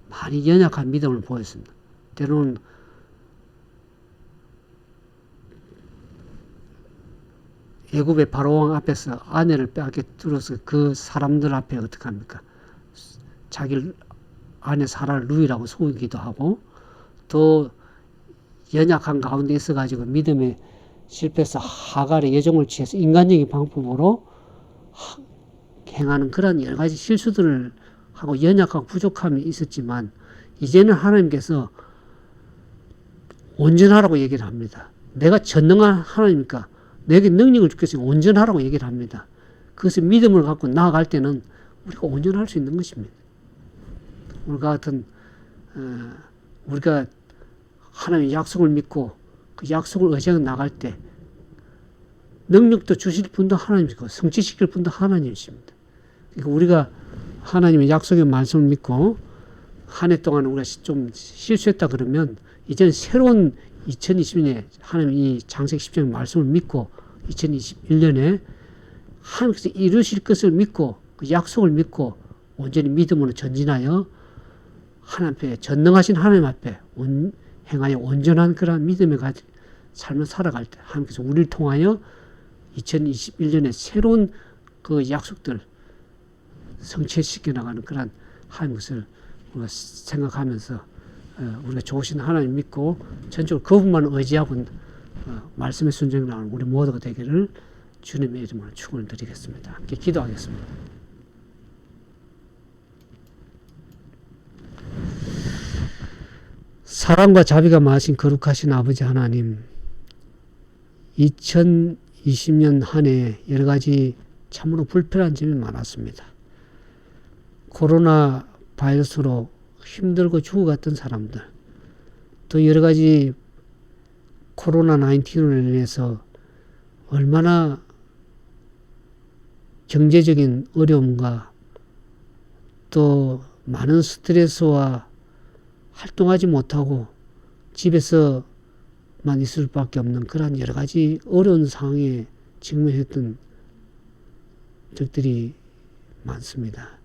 많이 연약한 믿음을 보였습니다. 때로는 애굽의 바로왕 앞에서 아내를 빼앗겨 들어서 그 사람들 앞에 어떻게 합니까? 자기 아내 사라를 누이라고 속이기도 하고 또 연약한 가운데 있어가지고 믿음에 실패해서 하갈의 여종을 취해서 인간적인 방법으로 행하는 그런 여러 가지 실수들을 하고 연약하고 부족함이 있었지만 이제는 하나님께서 온전하라고 얘기를 합니다. 내가 전능한 하나님이니까 내게 능력을 주겠으니 온전하라고 얘기를 합니다. 그것을 믿음을 갖고 나아갈 때는 우리가 온전할 수 있는 것입니다. 우리가 같은 우리가 하나님의 약속을 믿고 그 약속을 의지하고 나갈 때 능력도 주실 분도 하나님이시고 성취시킬 분도 하나님이십니다. 그러니까 우리가 하나님의 약속의 말씀을 믿고 한 해 동안 우리가 좀 실수했다 그러면 이제는 새로운 2020년에 하나님 이 창세기 10장의 말씀을 믿고 2021년에 하나님께서 이루실 것을 믿고 그 약속을 믿고 온전히 믿음으로 전진하여 하나님 앞에 전능하신 하나님 앞에 행하여 온전한 그런 믿음의 삶을 살아갈 때 하나님께서 우리를 통하여 2021년에 새로운 그 약속들 성취시켜 나가는 그런 하나님 것을 우리가 생각하면서 우리가 좋으신 하나님 믿고 전적으로 그분만 의지하고 말씀에 순종해 나가는 우리 모두가 되기를 주님의 이름으로 축원을 드리겠습니다. 함께 기도하겠습니다. 사랑과 자비가 많으신 거룩하신 아버지 하나님, 2020년 한 해 여러 가지 참으로 불편한 점이 많았습니다. 코로나 바이러스로 힘들고 죽어갔던 사람들, 또 여러 가지 코로나 19으로 인해서 얼마나 경제적인 어려움과 또 많은 스트레스와 활동하지 못하고 집에서만 있을 수밖에 없는 그런 여러 가지 어려운 상황에 직면했던 적들이 많습니다.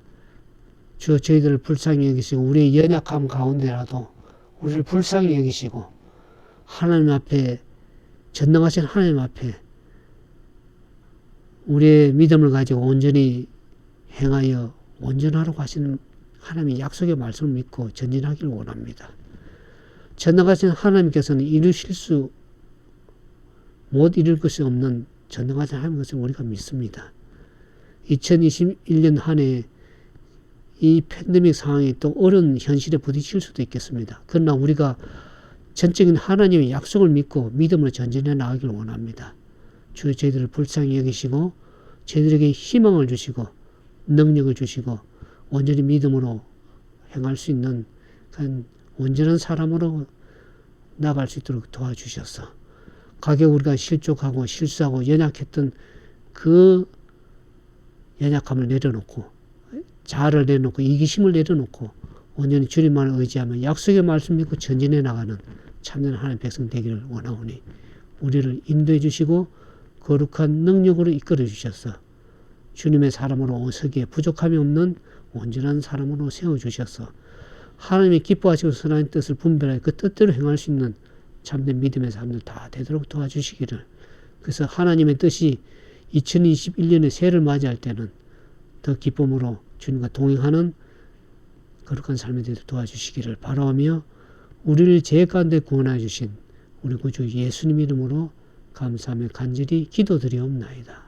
주 저희들을 불쌍히 여기시고 우리의 연약함 가운데라도 우리를 불쌍히 여기시고 하나님 앞에 전능하신 하나님 앞에 우리의 믿음을 가지고 온전히 행하여 온전하라고 하시는 하나님의 약속의 말씀을 믿고 전진하기를 원합니다. 전능하신 하나님께서는 못 이룰 것이 없는 전능하신 하나님 것을 우리가 믿습니다. 2021년 한 해 이 팬데믹 상황이 또 어려운 현실에 부딪힐 수도 있겠습니다. 그러나 우리가 전적인 하나님의 약속을 믿고 믿음으로 전진해 나가기를 원합니다. 주 저희들을 불쌍히 여기시고 저희들에게 희망을 주시고 능력을 주시고 온전히 믿음으로 행할 수 있는 그런 온전한 사람으로 나갈 수 있도록 도와주셔서 가격 우리가 실족하고 실수하고 연약했던 그 연약함을 내려놓고 자아를 내려놓고 이기심을 내려놓고 온전히 주님만을 의지하며 약속의 말씀 믿고 전진해 나가는 참된 하나님의 백성 되기를 원하오니 우리를 인도해 주시고 거룩한 능력으로 이끌어 주셔서 주님의 사람으로 서기에 부족함이 없는 온전한 사람으로 세워주셔서 하나님이 기뻐하시고 선한 뜻을 분별하여 그 뜻대로 행할 수 있는 참된 믿음의 사람들 다 되도록 도와주시기를, 그래서 하나님의 뜻이 2021년의 새해를 맞이할 때는 더 기쁨으로 주님과 동행하는 거룩한 삶이 되도록 도와주시기를 바라오며 우리를 죄 가운데 구원하여 주신 우리 구주 예수님 이름으로 감사하며 간절히 기도드리옵나이다.